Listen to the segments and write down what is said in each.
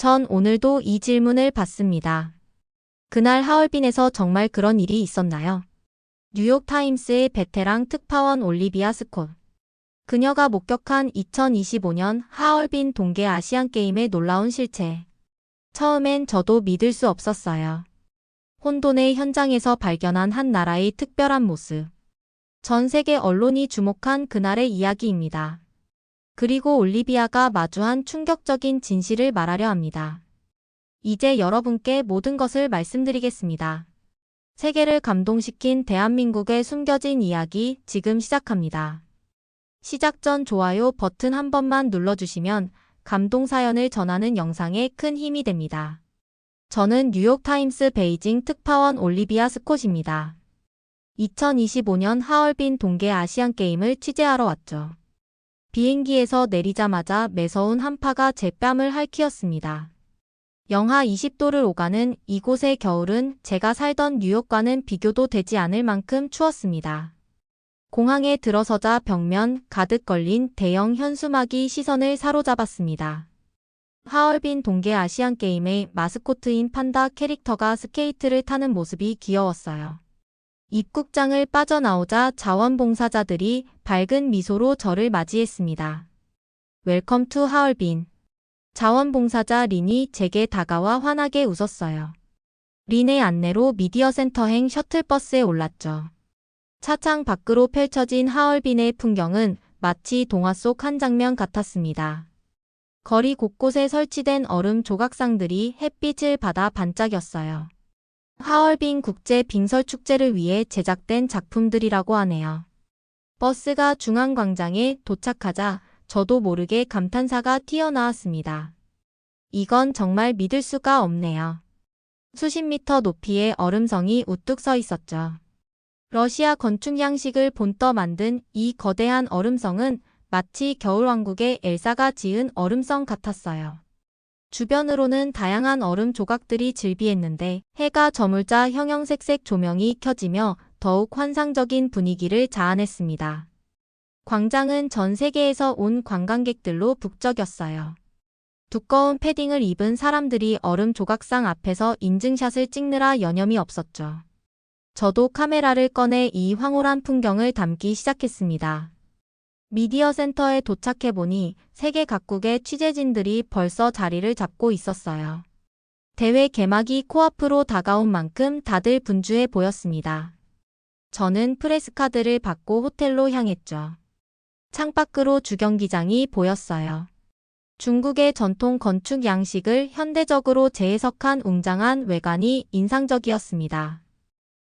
전 오늘도 이 질문을 받습니다. 그날 하얼빈에서 정말 그런 일이 있었나요? 뉴욕타임스의 베테랑 특파원 올리비아 스콧. 그녀가 목격한 2025년 하얼빈 동계 아시안게임의 놀라운 실체. 처음엔 저도 믿을 수 없었어요. 혼돈의 현장에서 발견한 한 나라의 특별한 모습. 전 세계 언론이 주목한 그날의 이야기입니다. 그리고 올리비아가 마주한 충격적인 진실을 말하려 합니다. 이제 여러분께 모든 것을 말씀드리겠습니다. 세계를 감동시킨 대한민국의 숨겨진 이야기 지금 시작합니다. 시작 전 좋아요 버튼 한 번만 눌러주시면 감동 사연을 전하는 영상에 큰 힘이 됩니다. 저는 뉴욕타임스 베이징 특파원 올리비아 스콧입니다. 2025년 하얼빈 동계 아시안게임을 취재하러 왔죠. 비행기에서 내리자마자 매서운 한파가 제 뺨을 핥히었습니다. 영하 20도를 오가는 이곳의 겨울은 제가 살던 뉴욕과는 비교도 되지 않을 만큼 추웠습니다. 공항에 들어서자 벽면 가득 걸린 대형 현수막이 시선을 사로잡았습니다. 하얼빈 동계 아시안게임의 마스코트인 판다 캐릭터가 스케이트를 타는 모습이 귀여웠어요. 입국장을 빠져나오자 자원봉사자들이 밝은 미소로 저를 맞이했습니다. 웰컴 투 하얼빈. 자원봉사자 린이 제게 다가와 환하게 웃었어요. 린의 안내로 미디어센터행 셔틀버스에 올랐죠. 차창 밖으로 펼쳐진 하얼빈의 풍경은 마치 동화 속 한 장면 같았습니다. 거리 곳곳에 설치된 얼음 조각상들이 햇빛을 받아 반짝였어요. 하얼빈 국제 빙설 축제를 위해 제작된 작품들이라고 하네요. 버스가 중앙광장에 도착하자 저도 모르게 감탄사가 튀어나왔습니다. 이건 정말 믿을 수가 없네요. 수십 미터 높이의 얼음성이 우뚝 서 있었죠. 러시아 건축 양식을 본떠 만든 이 거대한 얼음성은 마치 겨울왕국의 엘사가 지은 얼음성 같았어요. 주변으로는 다양한 얼음 조각들이 즐비했는데 해가 저물자 형형색색 조명이 켜지며 더욱 환상적인 분위기를 자아냈습니다. 광장은 전 세계에서 온 관광객들로 북적였어요. 두꺼운 패딩을 입은 사람들이 얼음 조각상 앞에서 인증샷을 찍느라 여념이 없었죠. 저도 카메라를 꺼내 이 황홀한 풍경을 담기 시작했습니다. 미디어 센터에 도착해보니 세계 각국의 취재진들이 벌써 자리를 잡고 있었어요. 대회 개막이 코앞으로 다가온 만큼 다들 분주해 보였습니다. 저는 프레스카드를 받고 호텔로 향했죠. 창밖으로 주경기장이 보였어요. 중국의 전통 건축 양식을 현대적으로 재해석한 웅장한 외관이 인상적이었습니다.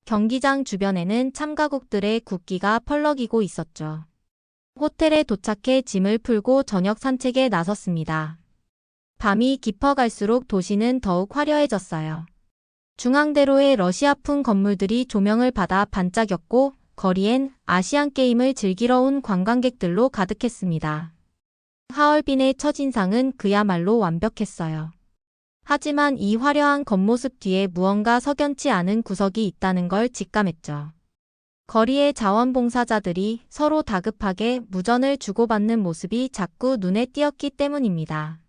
경기장 주변에는 참가국들의 국기가 펄럭이고 있었죠. 호텔에 도착해 짐을 풀고 저녁 산책에 나섰습니다. 밤이 깊어갈수록 도시는 더욱 화려해졌어요. 중앙대로의 러시아풍 건물들이 조명을 받아 반짝였고 거리엔 아시안게임을 즐기러 온 관광객들로 가득했습니다. 하얼빈의 첫인상은 그야말로 완벽했어요. 하지만 이 화려한 겉모습 뒤에 무언가 석연치 않은 구석이 있다는 걸 직감했죠. 거리의 자원봉사자들이 서로 다급하게 무전을 주고받는 모습이 자꾸 눈에 띄었기 때문입니다.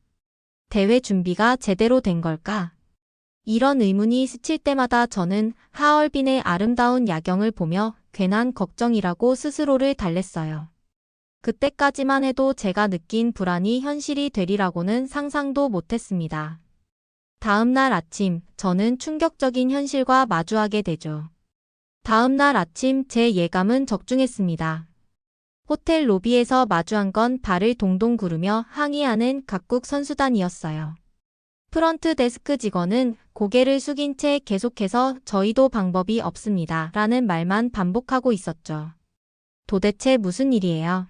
대회 준비가 제대로 된 걸까? 이런 의문이 스칠 때마다 저는 하얼빈의 아름다운 야경을 보며 괜한 걱정이라고 스스로를 달랬어요. 그때까지만 해도 제가 느낀 불안이 현실이 되리라고는 상상도 못했습니다. 다음 날 아침, 저는 충격적인 현실과 마주하게 되죠. 다음 날 아침 제 예감은 적중했습니다. 호텔 로비에서 마주한 건 발을 동동 구르며 항의하는 각국 선수단이었어요. 프런트 데스크 직원은 고개를 숙인 채 계속해서 저희도 방법이 없습니다. 라는 말만 반복하고 있었죠. 도대체 무슨 일이에요?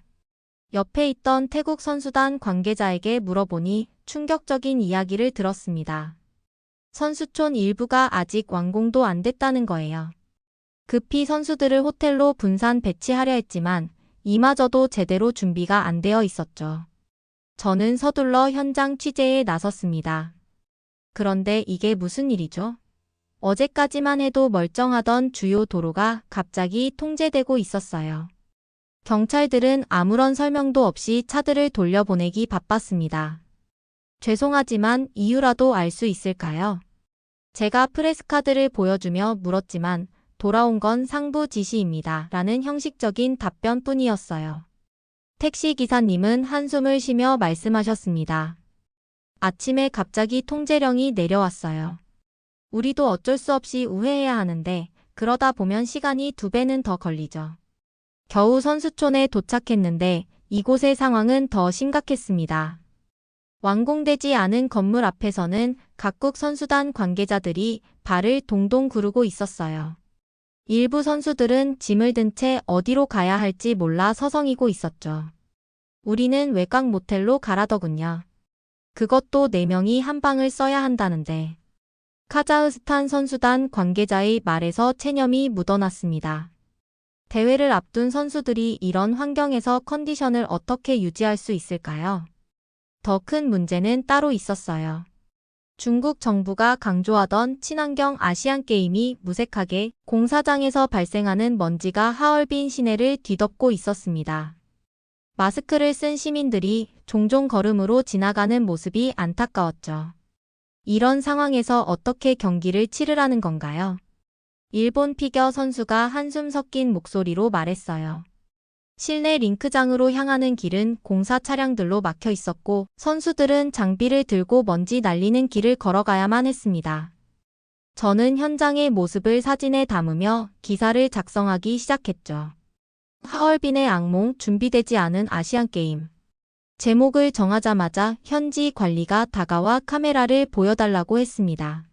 옆에 있던 태국 선수단 관계자에게 물어보니 충격적인 이야기를 들었습니다. 선수촌 일부가 아직 완공도 안 됐다는 거예요. 급히 선수들을 호텔로 분산 배치하려 했지만 이마저도 제대로 준비가 안 되어 있었죠. 저는 서둘러 현장 취재에 나섰습니다. 그런데 이게 무슨 일이죠? 어제까지만 해도 멀쩡하던 주요 도로가 갑자기 통제되고 있었어요. 경찰들은 아무런 설명도 없이 차들을 돌려보내기 바빴습니다. 죄송하지만 이유라도 알 수 있을까요? 제가 프레스카드를 보여주며 물었지만 돌아온 건 상부 지시입니다. 라는 형식적인 답변뿐이었어요. 택시 기사님은 한숨을 쉬며 말씀하셨습니다. 아침에 갑자기 통제령이 내려왔어요. 우리도 어쩔 수 없이 우회해야 하는데 그러다 보면 시간이 2배는 더 걸리죠. 겨우 선수촌에 도착했는데 이곳의 상황은 더 심각했습니다. 완공되지 않은 건물 앞에서는 각국 선수단 관계자들이 발을 동동 구르고 있었어요. 일부 선수들은 짐을 든 채 어디로 가야 할지 몰라 서성이고 있었죠. 우리는 외곽 모텔로 가라더군요. 그것도 4명이 한 방을 써야 한다는데. 카자흐스탄 선수단 관계자의 말에서 체념이 묻어났습니다. 대회를 앞둔 선수들이 이런 환경에서 컨디션을 어떻게 유지할 수 있을까요? 더 큰 문제는 따로 있었어요. 중국 정부가 강조하던 친환경 아시안게임이 무색하게 공사장에서 발생하는 먼지가 하얼빈 시내를 뒤덮고 있었습니다. 마스크를 쓴 시민들이 종종 걸음으로 지나가는 모습이 안타까웠죠. 이런 상황에서 어떻게 경기를 치르라는 건가요? 일본 피겨 선수가 한숨 섞인 목소리로 말했어요. 실내 링크장으로 향하는 길은 공사 차량들로 막혀 있었고 선수들은 장비를 들고 먼지 날리는 길을 걸어가야만 했습니다. 저는 현장의 모습을 사진에 담으며 기사를 작성하기 시작했죠. 하얼빈의 악몽 준비되지 않은 아시안게임. 제목을 정하자마자 현지 관리가 다가와 카메라를 보여달라고 했습니다.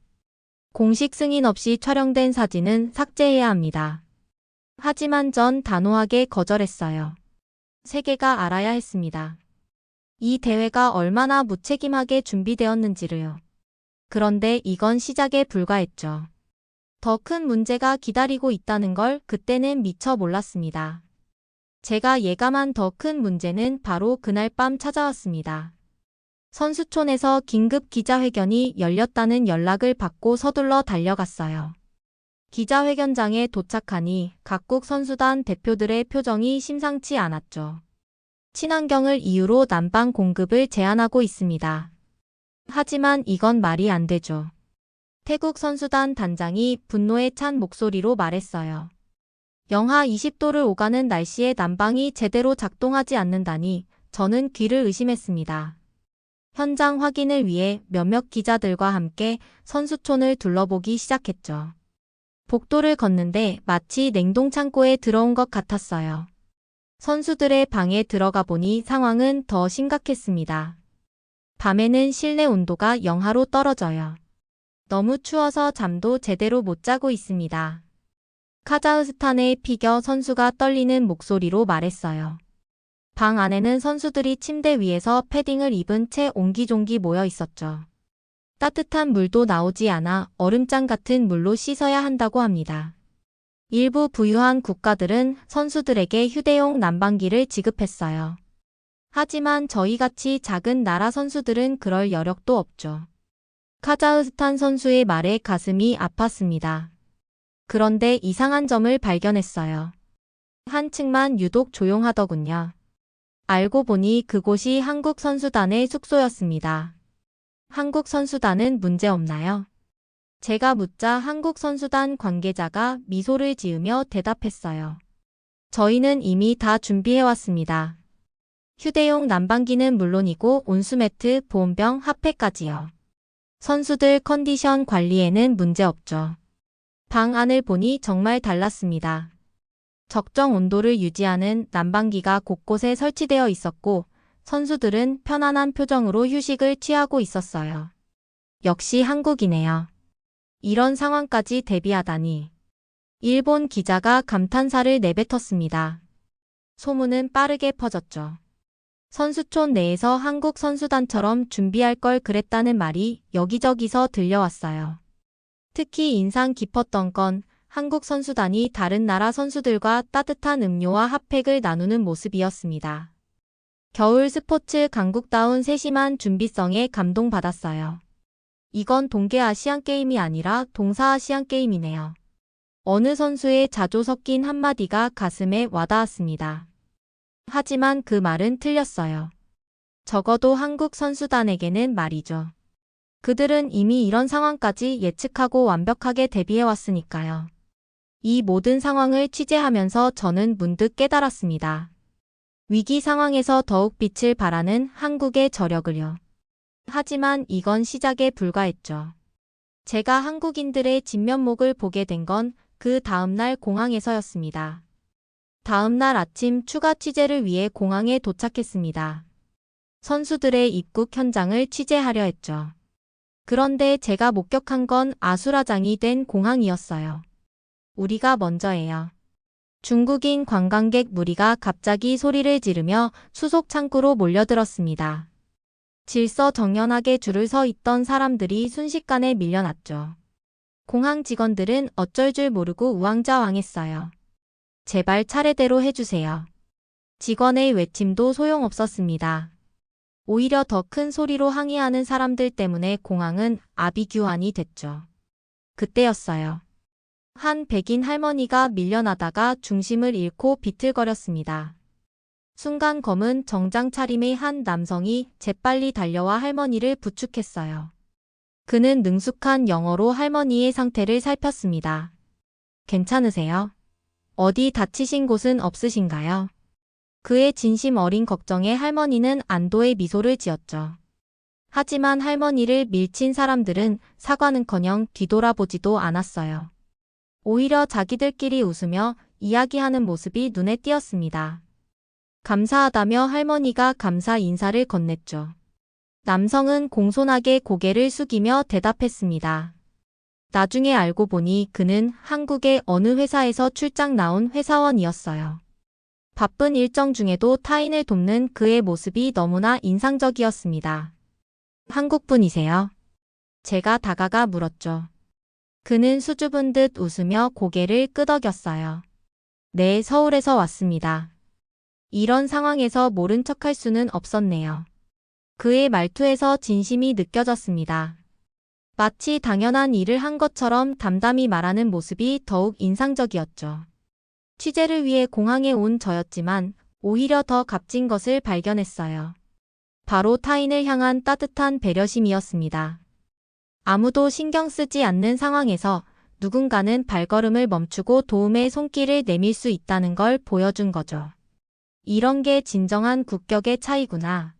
공식 승인 없이 촬영된 사진은 삭제해야 합니다. 하지만 전 단호하게 거절했어요. 세계가 알아야 했습니다. 이 대회가 얼마나 무책임하게 준비되었는지를요. 그런데 이건 시작에 불과했죠. 더 큰 문제가 기다리고 있다는 걸 그때는 미처 몰랐습니다. 제가 예감한 더 큰 문제는 바로 그날 밤 찾아왔습니다. 선수촌에서 긴급 기자회견이 열렸다는 연락을 받고 서둘러 달려갔어요. 기자회견장에 도착하니 각국 선수단 대표들의 표정이 심상치 않았죠. 친환경을 이유로 난방 공급을 제한하고 있습니다. 하지만 이건 말이 안 되죠. 태국 선수단 단장이 분노에 찬 목소리로 말했어요. 영하 20도를 오가는 날씨에 난방이 제대로 작동하지 않는다니 저는 귀를 의심했습니다. 현장 확인을 위해 몇몇 기자들과 함께 선수촌을 둘러보기 시작했죠. 복도를 걷는데 마치 냉동창고에 들어온 것 같았어요. 선수들의 방에 들어가 보니 상황은 더 심각했습니다. 밤에는 실내 온도가 영하로 떨어져요. 너무 추워서 잠도 제대로 못 자고 있습니다. 카자흐스탄의 피겨 선수가 떨리는 목소리로 말했어요. 방 안에는 선수들이 침대 위에서 패딩을 입은 채 옹기종기 모여 있었죠. 따뜻한 물도 나오지 않아 얼음장 같은 물로 씻어야 한다고 합니다. 일부 부유한 국가들은 선수들에게 휴대용 난방기를 지급했어요. 하지만 저희같이 작은 나라 선수들은 그럴 여력도 없죠. 카자흐스탄 선수의 말에 가슴이 아팠습니다. 그런데 이상한 점을 발견했어요. 한 층만 유독 조용하더군요. 알고 보니 그곳이 한국 선수단의 숙소였습니다. 한국 선수단은 문제 없나요? 제가 묻자 한국 선수단 관계자가 미소를 지으며 대답했어요. 저희는 이미 다 준비해왔습니다. 휴대용 난방기는 물론이고 온수매트, 보온병, 핫팩까지요. 선수들 컨디션 관리에는 문제 없죠. 방 안을 보니 정말 달랐습니다. 적정 온도를 유지하는 난방기가 곳곳에 설치되어 있었고 선수들은 편안한 표정으로 휴식을 취하고 있었어요. 역시 한국이네요. 이런 상황까지 대비하다니. 일본 기자가 감탄사를 내뱉었습니다. 소문은 빠르게 퍼졌죠. 선수촌 내에서 한국 선수단처럼 준비할 걸 그랬다는 말이 여기저기서 들려왔어요. 특히 인상 깊었던 건 한국 선수단이 다른 나라 선수들과 따뜻한 음료와 핫팩을 나누는 모습이었습니다. 겨울 스포츠 강국다운 세심한 준비성에 감동받았어요. 이건 동계아시안게임이 아니라 동사아시안게임이네요. 어느 선수의 자조 섞인 한마디가 가슴에 와닿았습니다. 하지만 그 말은 틀렸어요. 적어도 한국 선수단에게는 말이죠. 그들은 이미 이런 상황까지 예측하고 완벽하게 대비해왔으니까요. 이 모든 상황을 취재하면서 저는 문득 깨달았습니다. 위기 상황에서 더욱 빛을 발하는 한국의 저력을요. 하지만 이건 시작에 불과했죠. 제가 한국인들의 진면목을 보게 된 건 그 다음날 공항에서였습니다. 다음날 아침 추가 취재를 위해 공항에 도착했습니다. 선수들의 입국 현장을 취재하려 했죠. 그런데 제가 목격한 건 아수라장이 된 공항이었어요. 우리가 먼저예요. 중국인 관광객 무리가 갑자기 소리를 지르며 수속 창구로 몰려들었습니다. 질서정연하게 줄을 서 있던 사람들이 순식간에 밀려났죠. 공항 직원들은 어쩔 줄 모르고 우왕좌왕했어요. 제발 차례대로 해주세요. 직원의 외침도 소용없었습니다. 오히려 더 큰 소리로 항의하는 사람들 때문에 공항은 아비규환이 됐죠. 그때였어요. 한 백인 할머니가 밀려나다가 중심을 잃고 비틀거렸습니다. 순간 검은 정장 차림의 한 남성이 재빨리 달려와 할머니를 부축했어요. 그는 능숙한 영어로 할머니의 상태를 살폈습니다. 괜찮으세요? 어디 다치신 곳은 없으신가요? 그의 진심 어린 걱정에 할머니는 안도의 미소를 지었죠. 하지만 할머니를 밀친 사람들은 사과는커녕 뒤돌아보지도 않았어요. 오히려 자기들끼리 웃으며 이야기하는 모습이 눈에 띄었습니다. 감사하다며 할머니가 감사 인사를 건넸죠. 남성은 공손하게 고개를 숙이며 대답했습니다. 나중에 알고 보니 그는 한국의 어느 회사에서 출장 나온 회사원이었어요. 바쁜 일정 중에도 타인을 돕는 그의 모습이 너무나 인상적이었습니다. 한국분이세요? 제가 다가가 물었죠. 그는 수줍은 듯 웃으며 고개를 끄덕였어요. 네, 서울에서 왔습니다. 이런 상황에서 모른 척할 수는 없었네요. 그의 말투에서 진심이 느껴졌습니다. 마치 당연한 일을 한 것처럼 담담히 말하는 모습이 더욱 인상적이었죠. 취재를 위해 공항에 온 저였지만 오히려 더 값진 것을 발견했어요. 바로 타인을 향한 따뜻한 배려심이었습니다. 아무도 신경 쓰지 않는 상황에서 누군가는 발걸음을 멈추고 도움의 손길을 내밀 수 있다는 걸 보여준 거죠. 이런 게 진정한 국격의 차이구나.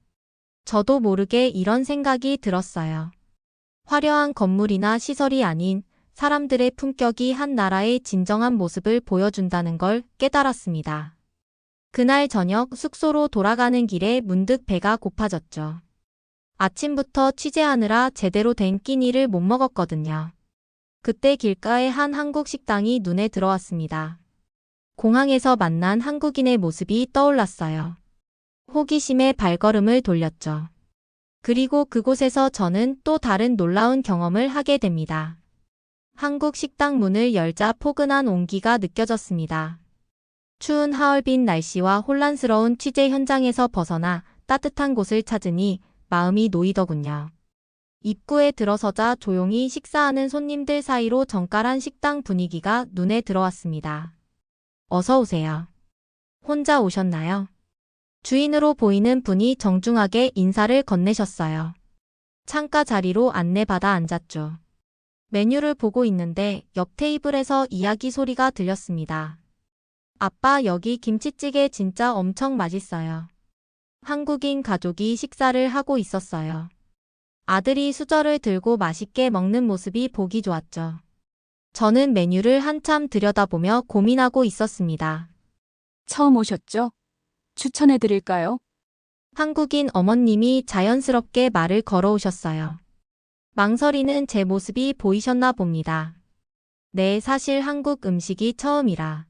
저도 모르게 이런 생각이 들었어요. 화려한 건물이나 시설이 아닌 사람들의 품격이 한 나라의 진정한 모습을 보여준다는 걸 깨달았습니다. 그날 저녁 숙소로 돌아가는 길에 문득 배가 고파졌죠. 아침부터 취재하느라 제대로 된 끼니를 못 먹었거든요. 그때 길가의 한 한국 식당이 눈에 들어왔습니다. 공항에서 만난 한국인의 모습이 떠올랐어요. 호기심에 발걸음을 돌렸죠. 그리고 그곳에서 저는 또 다른 놀라운 경험을 하게 됩니다. 한국 식당 문을 열자 포근한 온기가 느껴졌습니다. 추운 하얼빈 날씨와 혼란스러운 취재 현장에서 벗어나 따뜻한 곳을 찾으니 마음이 놓이더군요. 입구에 들어서자 조용히 식사하는 손님들 사이로 정갈한 식당 분위기가 눈에 들어왔습니다. 어서 오세요. 혼자 오셨나요? 주인으로 보이는 분이 정중하게 인사를 건네셨어요. 창가 자리로 안내받아 앉았죠. 메뉴를 보고 있는데 옆 테이블에서 이야기 소리가 들렸습니다. 아빠, 여기 김치찌개 진짜 엄청 맛있어요. 한국인 가족이 식사를 하고 있었어요. 아들이 수저를 들고 맛있게 먹는 모습이 보기 좋았죠. 저는 메뉴를 한참 들여다보며 고민하고 있었습니다. 처음 오셨죠? 추천해드릴까요? 한국인 어머님이 자연스럽게 말을 걸어오셨어요. 망설이는 제 모습이 보이셨나 봅니다. 네, 사실 한국 음식이 처음이라.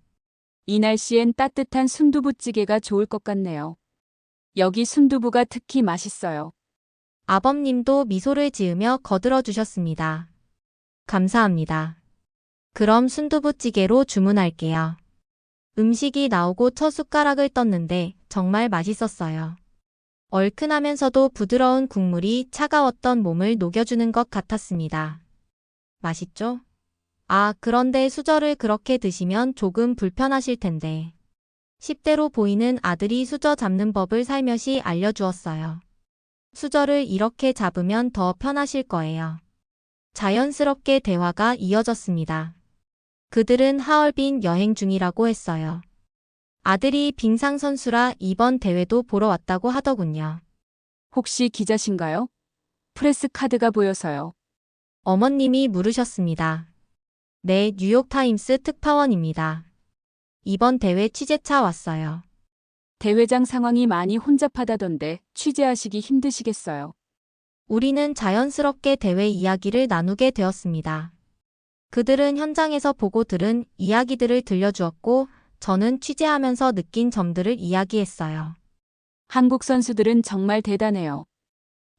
이 날씨엔 따뜻한 순두부찌개가 좋을 것 같네요. 여기 순두부가 특히 맛있어요. 아버님도 미소를 지으며 거들어 주셨습니다. 감사합니다. 그럼 순두부찌개로 주문할게요. 음식이 나오고 첫 숟가락을 떴는데 정말 맛있었어요. 얼큰하면서도 부드러운 국물이 차가웠던 몸을 녹여주는 것 같았습니다. 맛있죠? 아, 그런데 수저를 그렇게 드시면 조금 불편하실 텐데. 10대로 보이는 아들이 수저 잡는 법을 살며시 알려주었어요. 수저를 이렇게 잡으면 더 편하실 거예요. 자연스럽게 대화가 이어졌습니다. 그들은 하얼빈 여행 중이라고 했어요. 아들이 빙상 선수라 이번 대회도 보러 왔다고 하더군요. 혹시 기자신가요? 프레스 카드가 보여서요. 어머님이 물으셨습니다. 네, 뉴욕타임스 특파원입니다. 이번 대회 취재차 왔어요. 대회장 상황이 많이 혼잡하다던데 취재하시기 힘드시겠어요. 우리는 자연스럽게 대회 이야기를 나누게 되었습니다. 그들은 현장에서 보고 들은 이야기들을 들려주었고, 저는 취재하면서 느낀 점들을 이야기했어요. 한국 선수들은 정말 대단해요.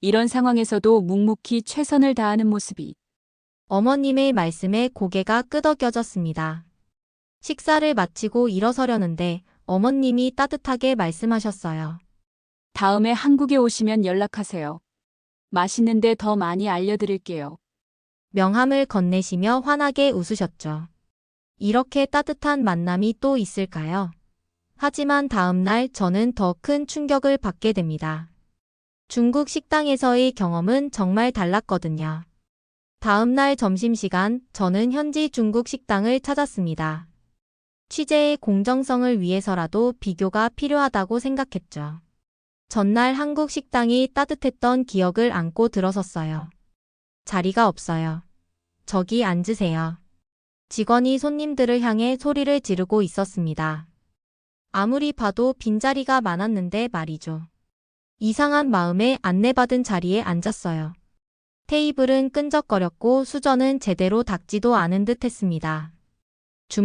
이런 상황에서도 묵묵히 최선을 다하는 모습이. 어머님의 말씀에 고개가 끄덕여졌습니다. 식사를 마치고 일어서려는데 어머님이 따뜻하게 말씀하셨어요. 다음에 한국에 오시면 연락하세요. 맛있는데 더 많이 알려드릴게요. 명함을 건네시며 환하게 웃으셨죠. 이렇게 따뜻한 만남이 또 있을까요? 하지만 다음 날 저는 더 큰 충격을 받게 됩니다. 중국 식당에서의 경험은 정말 달랐거든요. 다음 날 점심시간 저는 현지 중국 식당을 찾았습니다. 취재의 공정성을 위해서라도 비교가 필요하다고 생각했죠. 전날 한국 식당이 따뜻했던 기억을 안고 들어섰어요. 자리가 없어요. 저기 앉으세요. 직원이 손님들을 향해 소리를 지르고 있었습니다. 아무리 봐도 빈자리가 많았는데 말이죠. 이상한 마음에 안내받은 자리에 앉았어요. 테이블은 끈적거렸고 수저는 제대로 닦지도 않은 듯 했습니다.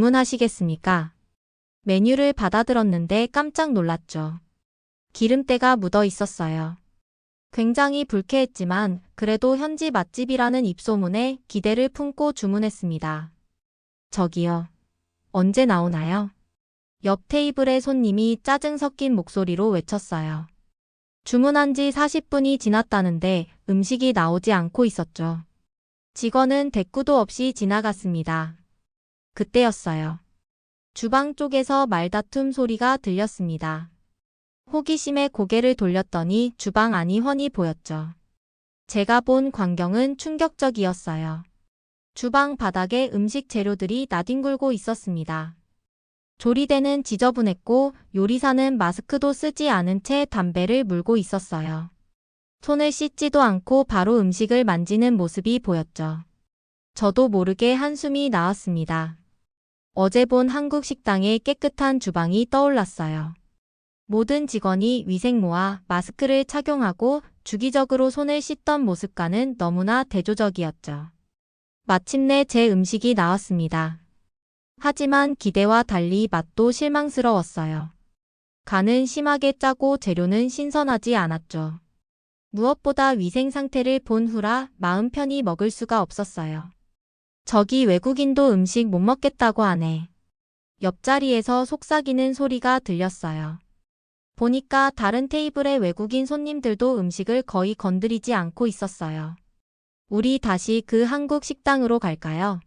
주문하시겠습니까? 메뉴를 받아들었는데 깜짝 놀랐죠. 기름때가 묻어 있었어요. 굉장히 불쾌했지만 그래도 현지 맛집이라는 입소문에 기대를 품고 주문했습니다. 저기요. 언제 나오나요? 옆 테이블의 손님이 짜증 섞인 목소리로 외쳤어요. 주문한 지 40분이 지났다는데 음식이 나오지 않고 있었죠. 직원은 대꾸도 없이 지나갔습니다. 그때였어요. 주방 쪽에서 말다툼 소리가 들렸습니다. 호기심에 고개를 돌렸더니 주방 안이 훤히 보였죠. 제가 본 광경은 충격적이었어요. 주방 바닥에 음식 재료들이 나뒹굴고 있었습니다. 조리대는 지저분했고 요리사는 마스크도 쓰지 않은 채 담배를 물고 있었어요. 손을 씻지도 않고 바로 음식을 만지는 모습이 보였죠. 저도 모르게 한숨이 나왔습니다. 어제 본 한국 식당의 깨끗한 주방이 떠올랐어요. 모든 직원이 위생모와 마스크를 착용하고 주기적으로 손을 씻던 모습과는 너무나 대조적이었죠. 마침내 제 음식이 나왔습니다. 하지만 기대와 달리 맛도 실망스러웠어요. 간은 심하게 짜고 재료는 신선하지 않았죠. 무엇보다 위생 상태를 본 후라 마음 편히 먹을 수가 없었어요. 저기 외국인도 음식 못 먹겠다고 하네. 옆자리에서 속삭이는 소리가 들렸어요. 보니까 다른 테이블의 외국인 손님들도 음식을 거의 건드리지 않고 있었어요. 우리 다시 그 한국 식당으로 갈까요?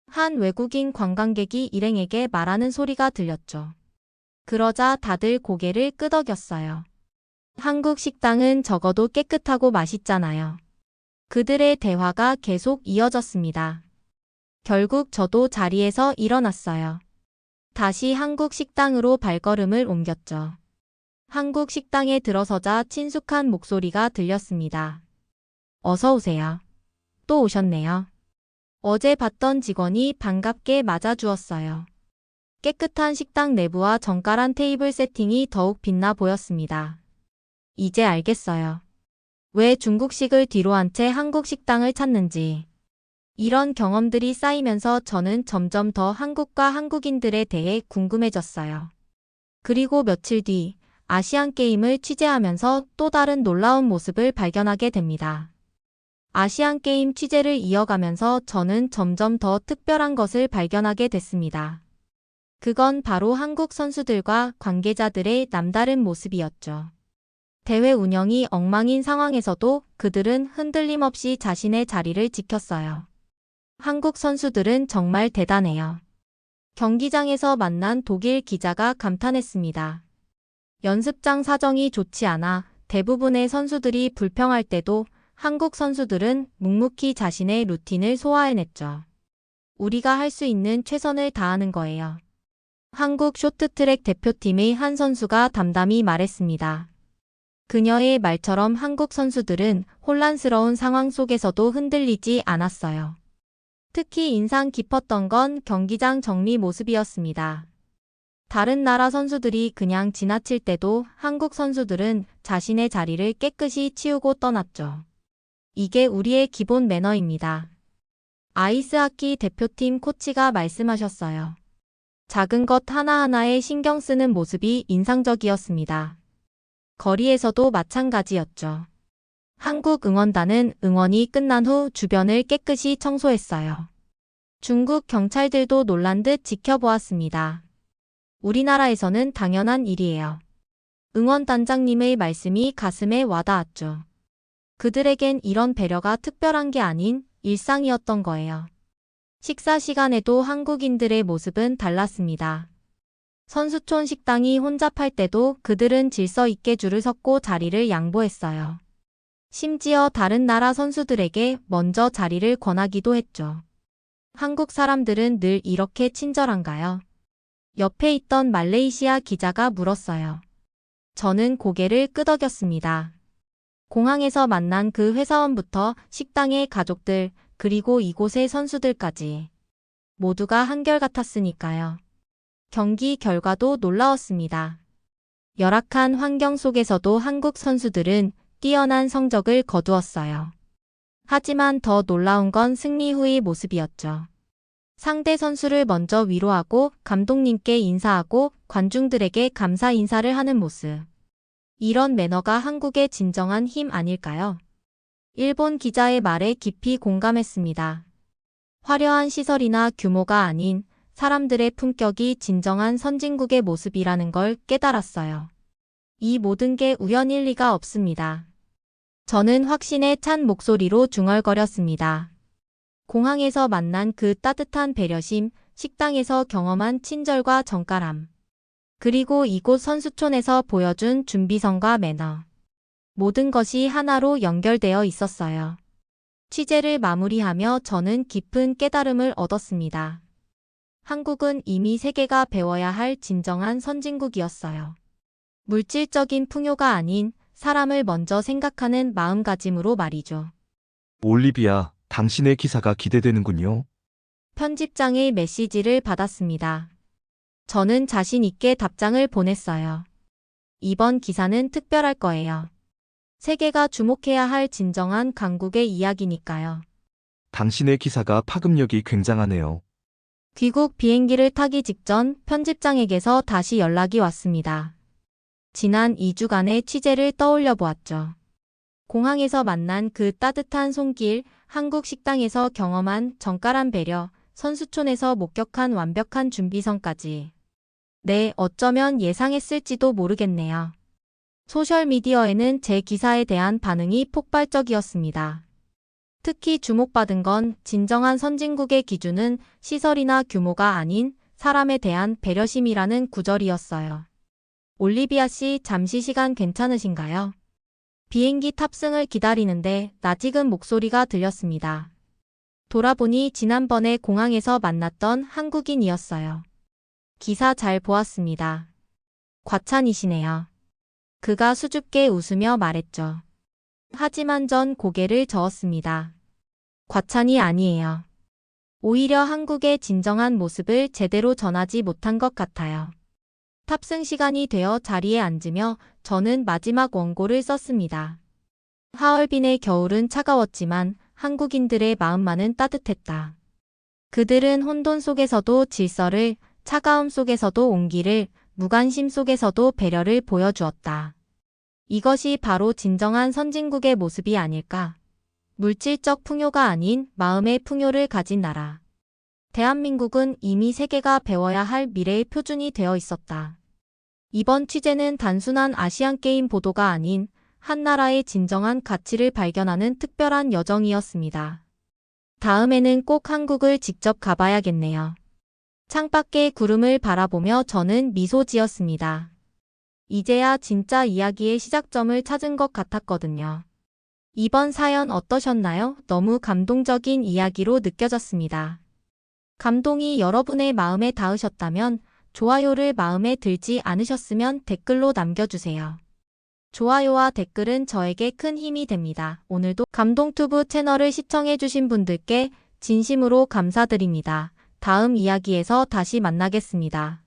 한 외국인 관광객이 일행에게 말하는 소리가 들렸죠. 그러자 다들 고개를 끄덕였어요. 한국 식당은 적어도 깨끗하고 맛있잖아요. 그들의 대화가 계속 이어졌습니다. 결국 저도 자리에서 일어났어요. 다시 한국 식당으로 발걸음을 옮겼죠. 한국 식당에 들어서자 친숙한 목소리가 들렸습니다. 어서 오세요. 또 오셨네요. 어제 봤던 직원이 반갑게 맞아주었어요. 깨끗한 식당 내부와 정갈한 테이블 세팅이 더욱 빛나 보였습니다. 이제 알겠어요. 왜 중국식을 뒤로 한 채 한국 식당을 찾는지. 이런 경험들이 쌓이면서 저는 점점 더 한국과 한국인들에 대해 궁금해졌어요. 그리고 며칠 뒤 아시안게임을 취재하면서 또 다른 놀라운 모습을 발견하게 됩니다. 아시안게임 취재를 이어가면서 저는 점점 더 특별한 것을 발견하게 됐습니다. 그건 바로 한국 선수들과 관계자들의 남다른 모습이었죠. 대회 운영이 엉망인 상황에서도 그들은 흔들림 없이 자신의 자리를 지켰어요. 한국 선수들은 정말 대단해요. 경기장에서 만난 독일 기자가 감탄했습니다. 연습장 사정이 좋지 않아 대부분의 선수들이 불평할 때도 한국 선수들은 묵묵히 자신의 루틴을 소화해냈죠. 우리가 할 수 있는 최선을 다하는 거예요. 한국 쇼트트랙 대표팀의 한 선수가 담담히 말했습니다. 그녀의 말처럼 한국 선수들은 혼란스러운 상황 속에서도 흔들리지 않았어요. 특히 인상 깊었던 건 경기장 정리 모습이었습니다. 다른 나라 선수들이 그냥 지나칠 때도 한국 선수들은 자신의 자리를 깨끗이 치우고 떠났죠. 이게 우리의 기본 매너입니다. 아이스하키 대표팀 코치가 말씀하셨어요. 작은 것 하나하나에 신경 쓰는 모습이 인상적이었습니다. 거리에서도 마찬가지였죠. 한국 응원단은 응원이 끝난 후 주변을 깨끗이 청소했어요. 중국 경찰들도 놀란 듯 지켜보았습니다. 우리나라에서는 당연한 일이에요. 응원단장님의 말씀이 가슴에 와닿았죠. 그들에겐 이런 배려가 특별한 게 아닌 일상이었던 거예요. 식사 시간에도 한국인들의 모습은 달랐습니다. 선수촌 식당이 혼잡할 때도 그들은 질서 있게 줄을 섰고 자리를 양보했어요. 심지어 다른 나라 선수들에게 먼저 자리를 권하기도 했죠. 한국 사람들은 늘 이렇게 친절한가요? 옆에 있던 말레이시아 기자가 물었어요. 저는 고개를 끄덕였습니다. 공항에서 만난 그 회사원부터 식당의 가족들, 그리고 이곳의 선수들까지 모두가 한결같았으니까요. 경기 결과도 놀라웠습니다. 열악한 환경 속에서도 한국 선수들은 뛰어난 성적을 거두었어요. 하지만 더 놀라운 건 승리 후의 모습이었죠. 상대 선수를 먼저 위로하고 감독님께 인사하고 관중들에게 감사 인사를 하는 모습. 이런 매너가 한국의 진정한 힘 아닐까요? 일본 기자의 말에 깊이 공감했습니다. 화려한 시설이나 규모가 아닌 사람들의 품격이 진정한 선진국의 모습이라는 걸 깨달았어요. 이 모든 게 우연일 리가 없습니다. 저는 확신에 찬 목소리로 중얼거렸습니다. 공항에서 만난 그 따뜻한 배려심, 식당에서 경험한 친절과 정갈함, 그리고 이곳 선수촌에서 보여준 준비성과 매너. 모든 것이 하나로 연결되어 있었어요. 취재를 마무리하며 저는 깊은 깨달음을 얻었습니다. 한국은 이미 세계가 배워야 할 진정한 선진국이었어요. 물질적인 풍요가 아닌 사람을 먼저 생각하는 마음가짐으로 말이죠. 올리비아, 당신의 기사가 기대되는군요. 편집장의 메시지를 받았습니다. 저는 자신 있게 답장을 보냈어요. 이번 기사는 특별할 거예요. 세계가 주목해야 할 진정한 강국의 이야기니까요. 당신의 기사가 파급력이 굉장하네요. 귀국 비행기를 타기 직전 편집장에게서 다시 연락이 왔습니다. 지난 2주간의 취재를 떠올려 보았죠. 공항에서 만난 그 따뜻한 손길, 한국 식당에서 경험한 정갈한 배려, 선수촌에서 목격한 완벽한 준비성까지. 네, 어쩌면 예상했을지도 모르겠네요. 소셜미디어에는 제 기사에 대한 반응이 폭발적이었습니다. 특히 주목받은 건 진정한 선진국의 기준은 시설이나 규모가 아닌 사람에 대한 배려심이라는 구절이었어요. 올리비아 씨, 잠시 시간 괜찮으신가요? 비행기 탑승을 기다리는데 낯익은 목소리가 들렸습니다. 돌아보니 지난번에 공항에서 만났던 한국인이었어요. 기사 잘 보았습니다. 과찬이시네요. 그가 수줍게 웃으며 말했죠. 하지만 전 고개를 저었습니다. 과찬이 아니에요. 오히려 한국의 진정한 모습을 제대로 전하지 못한 것 같아요. 탑승 시간이 되어 자리에 앉으며 저는 마지막 원고를 썼습니다. 하얼빈의 겨울은 차가웠지만 한국인들의 마음만은 따뜻했다. 그들은 혼돈 속에서도 질서를, 차가움 속에서도 온기를, 무관심 속에서도 배려를 보여주었다. 이것이 바로 진정한 선진국의 모습이 아닐까. 물질적 풍요가 아닌 마음의 풍요를 가진 나라. 대한민국은 이미 세계가 배워야 할 미래의 표준이 되어 있었다. 이번 취재는 단순한 아시안게임 보도가 아닌 한 나라의 진정한 가치를 발견하는 특별한 여정이었습니다. 다음에는 꼭 한국을 직접 가봐야겠네요. 창밖의 구름을 바라보며 저는 미소 지었습니다. 이제야 진짜 이야기의 시작점을 찾은 것 같았거든요. 이번 사연 어떠셨나요? 너무 감동적인 이야기로 느껴졌습니다. 감동이 여러분의 마음에 닿으셨다면 좋아요를 마음에 들지 않으셨으면 댓글로 남겨주세요. 좋아요와 댓글은 저에게 큰 힘이 됩니다. 오늘도 감동튜브 채널을 시청해주신 분들께 진심으로 감사드립니다. 다음 이야기에서 다시 만나겠습니다.